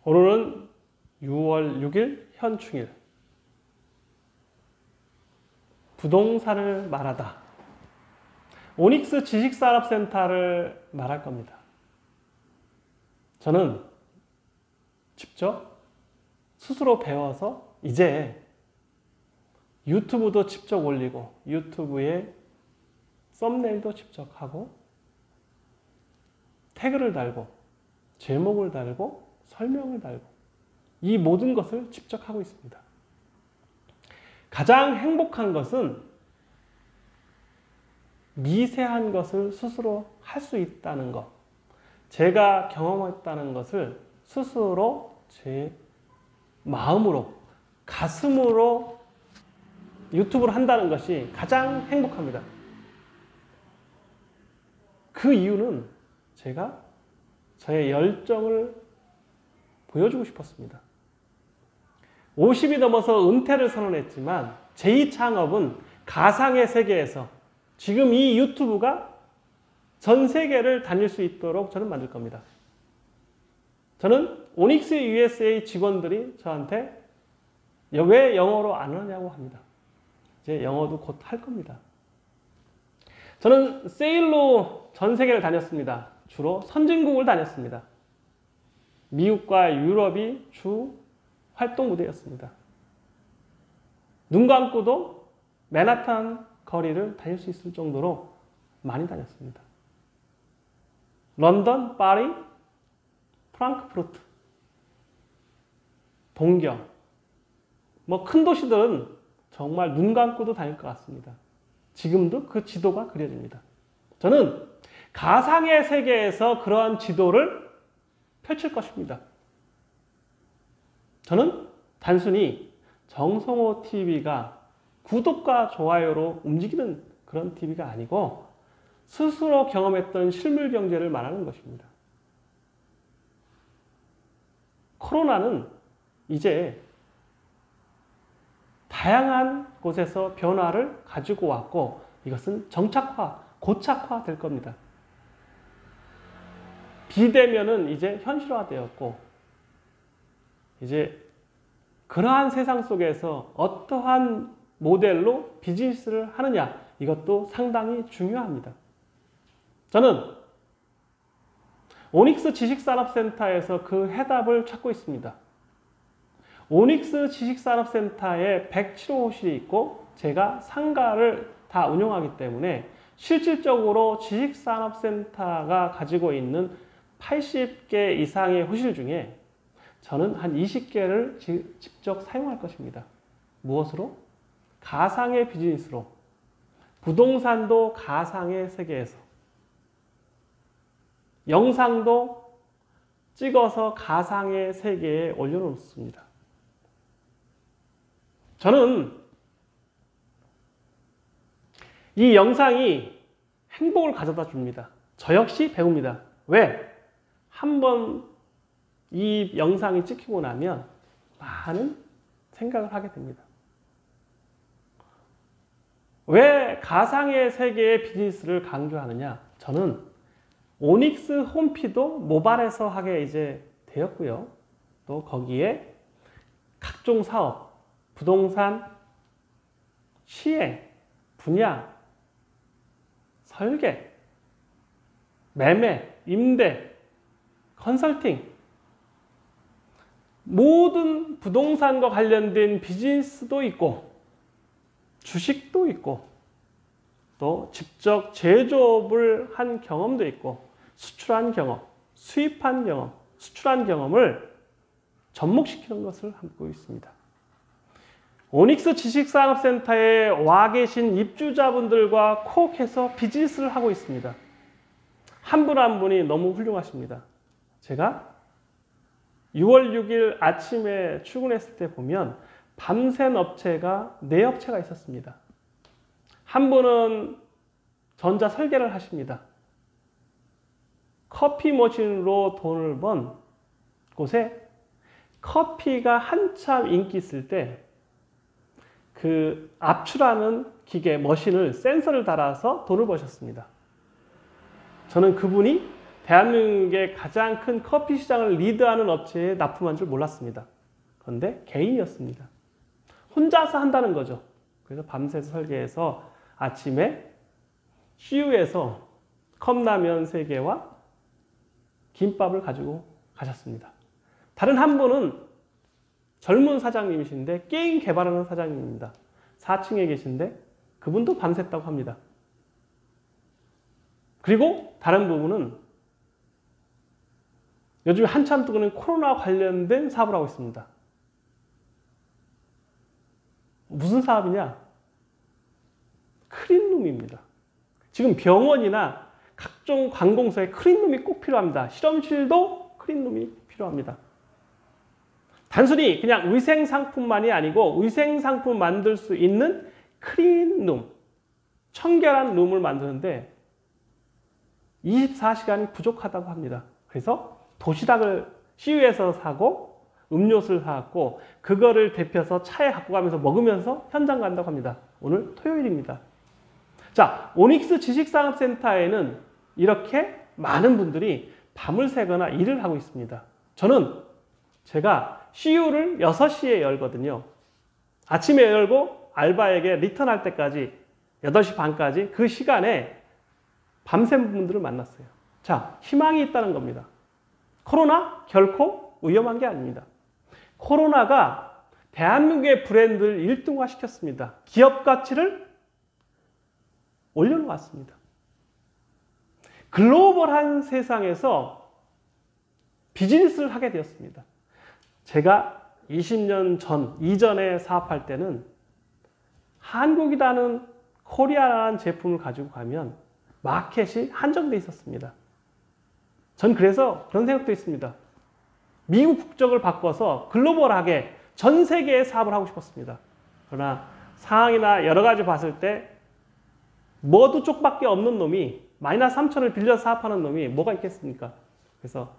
오늘은 6월 6일 현충일. 부동산을 말하다. 오닉스 지식산업센터를 말할 겁니다. 저는 직접 스스로 배워서 이제 유튜브도 직접 올리고 유튜브에 썸네일도 직접 하고 태그를 달고 제목을 달고 설명을 달고 이 모든 것을 직접 하고 있습니다. 가장 행복한 것은 미세한 것을 스스로 할 수 있다는 것. 제가 경험했다는 것을 스스로 제 마음으로, 가슴으로 유튜브를 한다는 것이 가장 행복합니다. 그 이유는 제가 저의 열정을 보여주고 싶었습니다. 50이 넘어서 은퇴를 선언했지만 제2창업은 가상의 세계에서 지금 이 유튜브가 전 세계를 다닐 수 있도록 저는 만들 겁니다. 저는 오닉스 USA 직원들이 저한테 왜 영어로 안 하냐고 합니다. 이제 영어도 곧 할 겁니다. 저는 세일로 전 세계를 다녔습니다. 주로 선진국을 다녔습니다. 미국과 유럽이 주 활동 무대였습니다. 눈 감고도 맨하탄 거리를 다닐 수 있을 정도로 많이 다녔습니다. 런던, 파리, 프랑크푸르트, 동경, 큰 도시들은 정말 눈 감고도 다닐 것 같습니다. 지금도 그 지도가 그려집니다. 저는 가상의 세계에서 그러한 지도를 펼칠 것입니다. 저는 단순히 정성호 TV가 구독과 좋아요로 움직이는 그런 TV가 아니고 스스로 경험했던 실물 경제를 말하는 것입니다. 코로나는 이제 다양한 곳에서 변화를 가지고 왔고 이것은 정착화, 고착화 될 겁니다. 비대면은 이제 현실화되었고 이제 그러한 세상 속에서 어떠한 모델로 비즈니스를 하느냐 이것도 상당히 중요합니다. 저는 오닉스 지식산업센터에서 그 해답을 찾고 있습니다. 오닉스 지식산업센터에 107호실이 있고 제가 상가를 다 운영하기 때문에 실질적으로 지식산업센터가 가지고 있는 80개 이상의 호실 중에 저는 한 20개를 직접 사용할 것입니다. 무엇으로? 가상의 비즈니스로. 부동산도 가상의 세계에서. 영상도 찍어서 가상의 세계에 올려놓습니다. 저는 이 영상이 행복을 가져다 줍니다. 저 역시 배웁니다. 왜? 한번 이 영상이 찍히고 나면 많은 생각을 하게 됩니다. 왜 가상의 세계의 비즈니스를 강조하느냐? 저는 오닉스 홈피도 모바일에서 하게 이제 되었고요. 또 거기에 각종 사업, 부동산, 시행, 분양, 설계, 매매, 임대, 컨설팅 모든 부동산과 관련된 비즈니스도 있고 주식도 있고 또 직접 제조업을 한 경험도 있고 수출한 경험, 수입한 경험, 수출한 경험을 접목시키는 것을 하고 있습니다. 오닉스 지식산업센터에 와 계신 입주자분들과 코업해서 비즈니스를 하고 있습니다. 한 분 한 분이 너무 훌륭하십니다. 제가 6월 6일 아침에 출근했을 때 보면 밤샌 업체가 4업체가 있었습니다. 한 분은 전자 설계를 하십니다. 커피 머신으로 돈을 번 곳에 커피가 한참 인기 있을 때 그 압출하는 기계, 머신을 센서를 달아서 돈을 버셨습니다. 저는 그분이 대한민국의 가장 큰 커피 시장을 리드하는 업체에 납품한 줄 몰랐습니다. 그런데 개인이었습니다. 혼자서 한다는 거죠. 그래서 밤새서 설계해서 아침에 CU에서 컵라면 3개와 김밥을 가지고 가셨습니다. 다른 한 분은 젊은 사장님이신데 게임 개발하는 사장님입니다. 4층에 계신데 그분도 밤샜다고 합니다. 그리고 다른 부분은 요즘 한참 뜨거운 코로나 관련된 사업을 하고 있습니다. 무슨 사업이냐? 클린룸입니다. 지금 병원이나 각종 관공서에 클린룸이 꼭 필요합니다. 실험실도 클린룸이 필요합니다. 단순히 그냥 위생상품만이 아니고 위생상품 만들 수 있는 클린룸, 청결한 룸을 만드는데 24시간이 부족하다고 합니다. 그래서 도시락을 CU에서 사고 음료수를 사갖고 그거를 데펴서 차에 갖고 가면서 먹으면서 현장 간다고 합니다. 오늘 토요일입니다. 자, 오닉스 지식산업센터에는 이렇게 많은 분들이 밤을 새거나 일을 하고 있습니다. 저는 제가 CU를 6시에 열거든요. 아침에 열고 알바에게 리턴할 때까지 8시 반까지 그 시간에 밤샘 분들을 만났어요. 자, 희망이 있다는 겁니다. 코로나 결코 위험한 게 아닙니다. 코로나가 대한민국의 브랜드를 1등화 시켰습니다. 기업 가치를 올려놓았습니다. 글로벌한 세상에서 비즈니스를 하게 되었습니다. 제가 20년 이전에 사업할 때는 한국이라는 코리아라는 제품을 가지고 가면 마켓이 한정되어 있었습니다. 전 그래서 그런 생각도 있습니다. 미국 국적을 바꿔서 글로벌하게 전 세계에 사업을 하고 싶었습니다. 그러나 상황이나 여러 가지 봤을 때 뭐도 쪽밖에 없는 놈이 마이너스 3천을 빌려서 사업하는 놈이 뭐가 있겠습니까? 그래서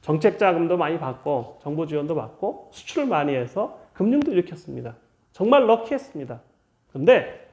정책 자금도 많이 받고 정보 지원도 받고 수출을 많이 해서 금융도 일으켰습니다. 정말 럭키했습니다. 그런데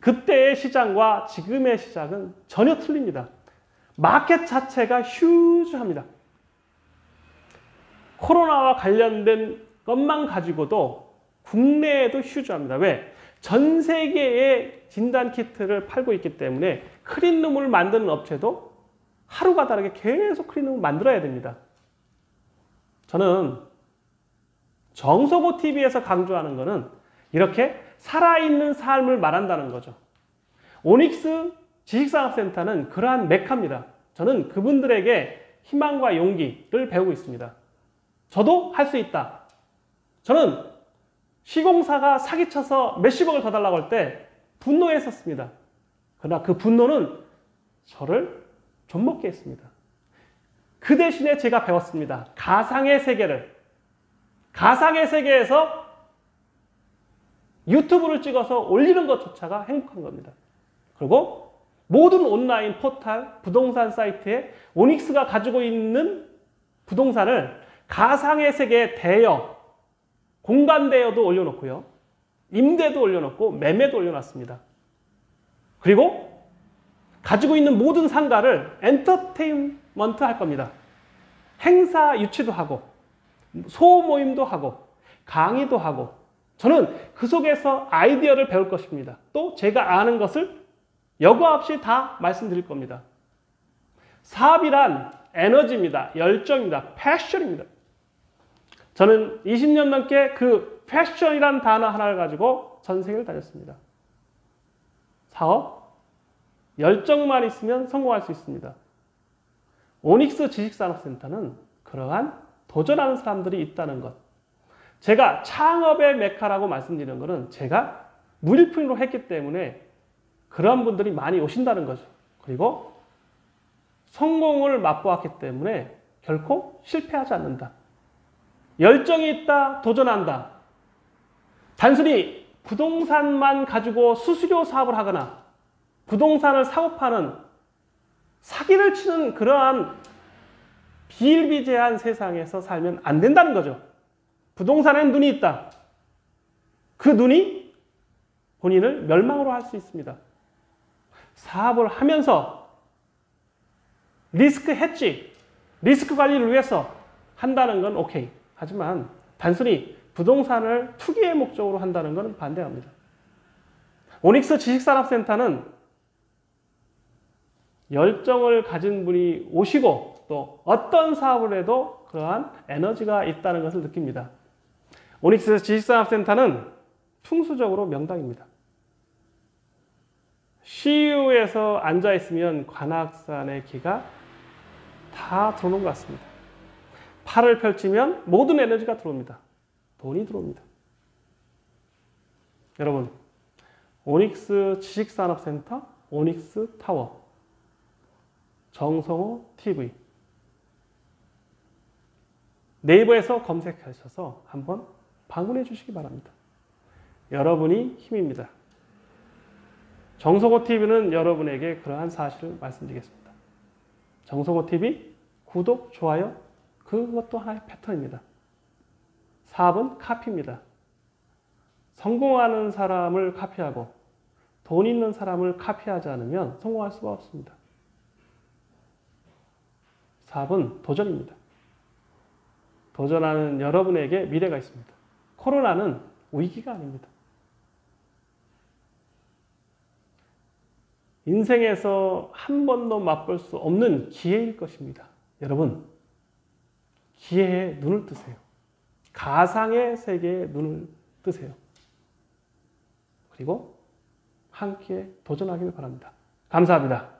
그때의 시장과 지금의 시장은 전혀 틀립니다. 마켓 자체가 휴즈합니다. 코로나와 관련된 것만 가지고도 국내에도 휴즈합니다. 왜? 전 세계의 진단키트를 팔고 있기 때문에 클린룸을 만드는 업체도 하루가 다르게 계속 클린룸을 만들어야 됩니다. 저는 정석호 TV에서 강조하는 것은 이렇게 살아있는 삶을 말한다는 거죠. 오닉스 지식산업센터는 그러한 메카입니다. 저는 그분들에게 희망과 용기를 배우고 있습니다. 저도 할 수 있다. 저는 시공사가 사기쳐서 몇십억을 더 달라고 할 때 분노했었습니다. 그러나 그 분노는 저를 좀먹게 했습니다. 그 대신에 제가 배웠습니다. 가상의 세계를. 가상의 세계에서 유튜브를 찍어서 올리는 것조차가 행복한 겁니다. 그리고 모든 온라인 포털, 부동산 사이트에 오닉스가 가지고 있는 부동산을 가상의 세계의 대여, 공간 대여도 올려놓고요. 임대도 올려놓고 매매도 올려놨습니다. 그리고 가지고 있는 모든 상가를 엔터테인먼트 할 겁니다. 행사 유치도 하고 소모임도 하고 강의도 하고 저는 그 속에서 아이디어를 배울 것입니다. 또 제가 아는 것을 여과 없이 다 말씀드릴 겁니다. 사업이란 에너지입니다. 열정입니다. 패션입니다. 저는 20년 넘게 그 패션이란 단어 하나를 가지고 전 세계를 다녔습니다. 사업, 열정만 있으면 성공할 수 있습니다. 오닉스 지식산업센터는 그러한 도전하는 사람들이 있다는 것. 제가 창업의 메카라고 말씀드리는 것은 제가 무일푼으로 했기 때문에 그런 분들이 많이 오신다는 거죠. 그리고 성공을 맛보았기 때문에 결코 실패하지 않는다. 열정이 있다, 도전한다. 단순히 부동산만 가지고 수수료 사업을 하거나 부동산을 사고 파는 사기를 치는 그러한 비일비재한 세상에서 살면 안 된다는 거죠. 부동산엔 눈이 있다. 그 눈이 본인을 멸망으로 할 수 있습니다. 사업을 하면서 리스크 해지, 리스크 관리를 위해서 한다는 건 오케이. 하지만 단순히 부동산을 투기의 목적으로 한다는 건 반대합니다. 오닉스 지식산업센터는 열정을 가진 분이 오시고 또 어떤 사업을 해도 그러한 에너지가 있다는 것을 느낍니다. 오닉스 지식산업센터는 풍수적으로 명당입니다. CU에서 앉아있으면 관악산의 기가 다 들어오는 것 같습니다. 팔을 펼치면 모든 에너지가 들어옵니다. 돈이 들어옵니다. 여러분, 오닉스 지식산업센터, 오닉스 타워, 정성호 TV 네이버에서 검색하셔서 한번 방문해 주시기 바랍니다. 여러분이 힘입니다. 정성호 TV는 여러분에게 그러한 사실을 말씀드리겠습니다. 정성호 TV 구독, 좋아요 그것도 하나의 패턴입니다. 사업은 카피입니다. 성공하는 사람을 카피하고 돈 있는 사람을 카피하지 않으면 성공할 수가 없습니다. 사업은 도전입니다. 도전하는 여러분에게 미래가 있습니다. 코로나는 위기가 아닙니다. 인생에서 한 번도 맛볼 수 없는 기회일 것입니다. 여러분, 기회에 눈을 뜨세요. 가상의 세계에 눈을 뜨세요. 그리고 함께 도전하길 바랍니다. 감사합니다.